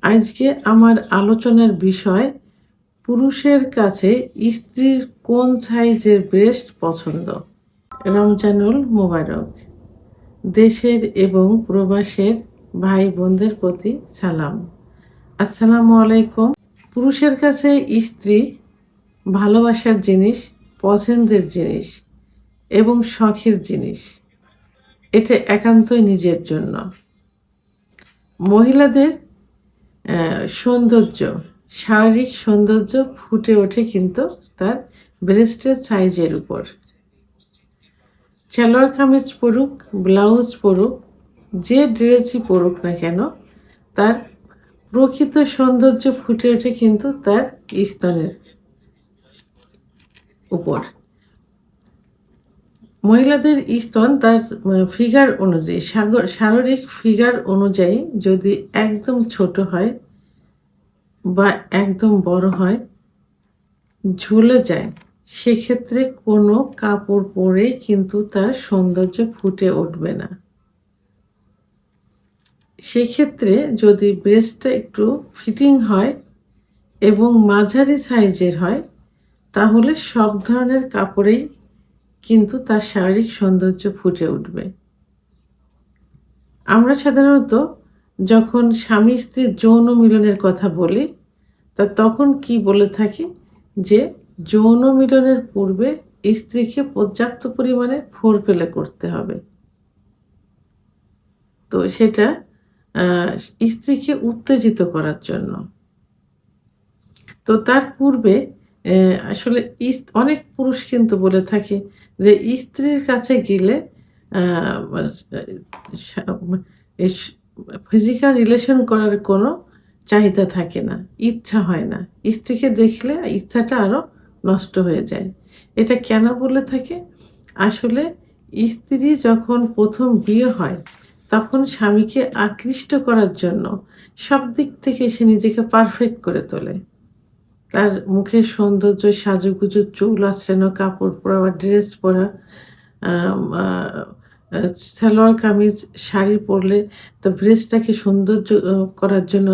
আজকে আমার আলোচনার বিষয় পুরুষের কাছে স্ত্রীর কোন সাইজের ব্রেস্ট পছন্দ। রমজানুল মোবারক। দেশের এবং প্রবাসের ভাই বোনদের প্রতি সালাম। আসসালামু আলাইকুম। পুরুষের কাছে স্ত্রী ভালোবাসার জিনিস, পছন্দের জিনিস এবং শখের জিনিস। এটা একান্তই নিজের জন্য। মহিলাদের সৌন্দর্য, শারীরিক সৌন্দর্য ফুটে ওঠে কিন্তু তার ব্রেস্টের সাইজের উপর। সালোয়ার কামিজ পরুক, ব্লাউজ পরুক, যে ড্রেসই পরুক না কেন, তার প্রকৃত সৌন্দর্য ফুটে ওঠে কিন্তু তার স্তনের উপর। মহিলাদের স্তন তার ফিগার অনুযায়ী, শারীরিক ফিগার অনুযায়ী যদি একদম ছোট হয় বা একদম বড় হয়, ঝুলে যায়, সেক্ষেত্রে কোনো কাপড় পরে কিন্তু তার সৌন্দর্য ফুটে উঠবে না। সেক্ষেত্রে যদি ব্রেস্টটা একটু ফিটিং হয় এবং মাঝারি সাইজের হয়, তাহলে সব ধরনের কাপড়েই কিন্তু তার শারীরিক সৌন্দর্য ফুটে উঠবে। আমরা সাধারণত যখন স্বামী স্ত্রীর যৌন মিলনের কথা বলি, তা তখন কি বলে থাকি যে যৌন মিলনের পূর্বে স্ত্রীকে পর্যাপ্ত পরিমাণে ফোরপ্লে করতে হবে। তো সেটা স্ত্রীকে উত্তেজিত করার জন্য। তো তার পূর্বে আসলে অনেক পুরুষ কিন্তু বলে থাকে যে স্ত্রীর কাছে গেলে ফিজিক্যাল রিলেশন করার কোনো চাহিদা থাকে না, ইচ্ছা হয় না। স্ত্রীকে দেখলে ইচ্ছাটা আরো নষ্ট হয়ে যায়। এটা কেন বলে থাকে? আসলে স্ত্রী যখন প্রথম বিয়ে হয়, তখন স্বামীকে আকৃষ্ট করার জন্য সব দিক থেকে সে নিজেকে পারফেক্ট করে তোলে। তার মুখের সৌন্দর্য, সাজুগুজু, চুল আঁচড়ানো, কাপড় পরা বা ড্রেস পরা, আম আ আ সালোয়ার কামিজ, শাড়ি পরলে তার ব্রেস্টটাকে সৌন্দর্য করার জন্য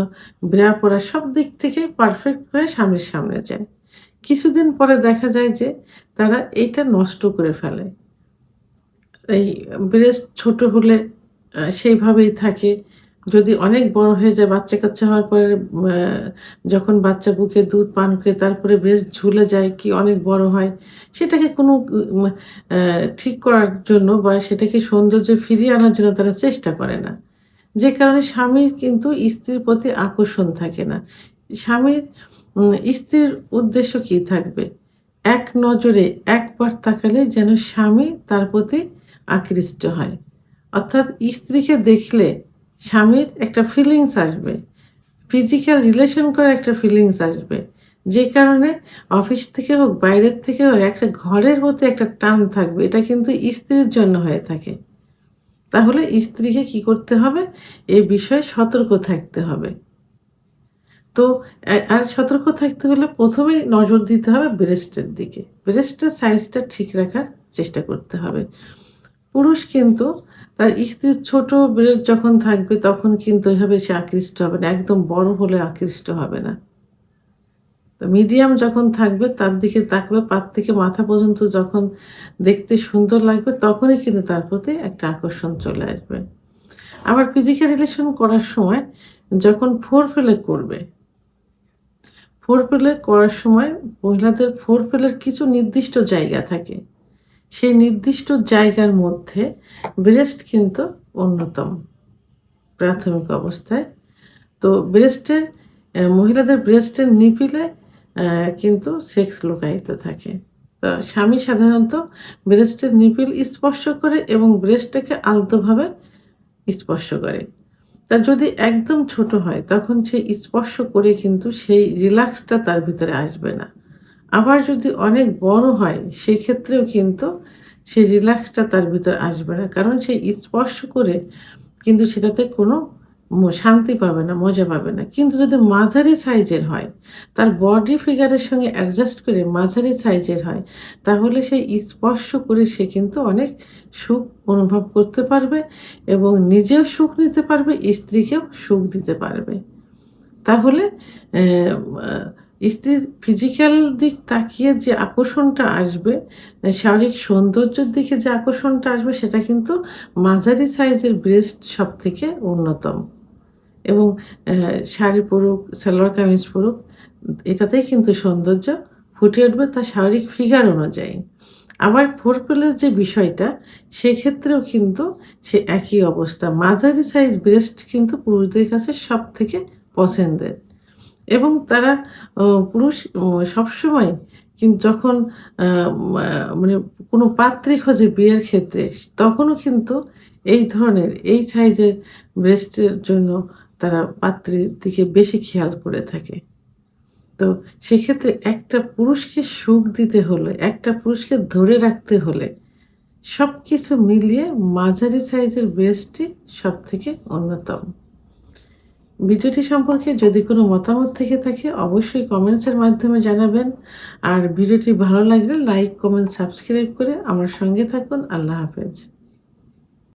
ব্রা পরা, সব দিক থেকে পারফেক্ট হয়ে স্বামীর সামনে যায়। কিছুদিন পরে দেখা যায় যে তারা এইটা নষ্ট করে ফেলে। এই ব্রেস্ট ছোট হলে সেইভাবেই থাকে। যদি অনেক বড় হয়ে যায়, বাচ্চা-কাচ্চা হওয়ার পরে যখন বাচ্চা বুকে দুধ পান করে তারপরে ব্রেস্ট ঝুলে যায় কি অনেক বড় হয়, সেটাকে কোনো ঠিক করার জন্য বা সেটাকে সৌন্দর্যে ফিরিয়ে আনার জন্য তারা চেষ্টা করে না। যে কারণে স্বামীর কিন্তু স্ত্রীর প্রতি আকর্ষণ থাকে না। স্বামীর স্ত্রীর উদ্দেশ্য কি থাকবে? এক নজরে একবার তাকালে যেন স্বামী তার প্রতি আকৃষ্ট হয়। অর্থাৎ স্ত্রীকে দেখলে স্বামীর একটা ফিলিংস আসবে। ফিজিক্যাল রিলেশন করার একটা ফিলিংস আসবে। যে কারণে অফিস থেকে হোক, বাইরের থেকে হোক, একটা ঘরের প্রতি একটা টান থাকবে। এটা কিন্তু স্ত্রীর জন্য হয়ে থাকে। তাহলে স্ত্রীকে কি করতে হবে? এই বিষয়ে সতর্ক থাকতে হবে। তো আর সতর্ক থাকতে হলে ১ম এই নজর দিতে হবে ব্রেস্টের দিকে। ব্রেস্টের সাইজটা ঠিক রাখার চেষ্টা করতে হবে। পুরুষ কিন্তু তার স্ত্রীর ছোট ব্রেস্ট যখন থাকবে তখন কিন্তু এভাবে সে আকৃষ্ট হবে না। একদম বড় হলে আকৃষ্ট হবে না। তো মিডিয়াম যখন থাকবে তার দিকে তাকাবে, পা থেকে মাথা পর্যন্ত যখন দেখতে সুন্দর লাগবে তখনই কিন্তু তার প্রতি একটা আকর্ষণ চলে আসবে। আবার ফিজিক্যাল রিলেশন করার সময় যখন ফোরপ্লে করবে, ফোরপ্লে করার সময় মহিলাদের ফোরপ্লের কিছু নির্দিষ্ট জায়গা থাকে। সেই নির্দিষ্ট জায়গার মধ্যে ব্রেস্ট কিন্তু অন্যতম প্রাথমিক অবস্থায়। তো ব্রেস্টের মহিলাদের ব্রেস্টের নিপিলে কিন্তু সেক্স লুকায়িত থাকে। তো স্বামী সাধারণত ব্রেস্টের নিপিল স্পর্শ করে এবং ব্রেস্টটাকে আলতোভাবে স্পর্শ করে। তা যদি একদম ছোট হয় তখন সে স্পর্শ করে কিন্তু সেই রিল্যাক্সটা তার ভিতরে আসবে না। আবার যদি অনেক বড় হয় সেক্ষেত্রেও কিন্তু সেই রিল্যাক্সটা তার ভিতরে আসবে না। কারণ সে স্পর্শ করে কিন্তু সেটাতে কোনো শান্তি পাবে না, মজা পাবে না। কিন্তু যদি মাঝারি সাইজের হয়, তার বডি ফিগারের সঙ্গে অ্যাডজাস্ট করে মাঝারি সাইজের হয়, তাহলে সেই স্পর্শ করে সে কিন্তু অনেক সুখ অনুভব করতে পারবে এবং নিজেও সুখ নিতে পারবে, স্ত্রীকেও সুখ দিতে পারবে। তাহলে আ স্ত্রীর ফিজিক্যাল দিক তাকিয়ে যে আকর্ষণটা আসবে, শারীরিক সৌন্দর্যের দিকে যে আকর্ষণটা আসবে সেটা কিন্তু মাঝারি সাইজের ব্রেস্ট সবথেকে অন্যতম। এবং শাড়ি পরুক, সালোয়ার কামিজ পরুক, এটাতেই কিন্তু সৌন্দর্য ফুটে উঠবে তার শারীরিক ফিগার অনুযায়ী। আবার ফোরপ্লের যে বিষয়টা, সেক্ষেত্রেও কিন্তু সে একই অবস্থা। মাঝারি সাইজ ব্রেস্ট কিন্তু পুরুষদের কাছে সবথেকে পছন্দের। এবং তারা পুরুষ সবসময় যখন আ মা মানে কোনো পাত্রী খোঁজে বিয়ের ক্ষেত্রে, তখনও কিন্তু এই ধরনের এই সাইজের ব্রেস্টের জন্য তারা পাত্রীর দিকে বেশি খেয়াল করে থাকে। তো সেক্ষেত্রে একটা পুরুষকে সুখ দিতে হলে, একটা পুরুষকে ধরে রাখতে হলে সবকিছু মিলিয়ে মাঝারি সাইজের ব্রেস্টই সবথেকে অন্যতম। ভিডিওটি সম্পর্কে যদি কোনো মতামত থেকে থাকে অবশ্যই কমেন্টসের মাধ্যমে জানাবেন। আর ভিডিওটি ভালো লাগলে লাইক, কমেন্ট, সাবস্ক্রাইব করে আমার সঙ্গে থাকুন। আল্লাহ হাফেজ।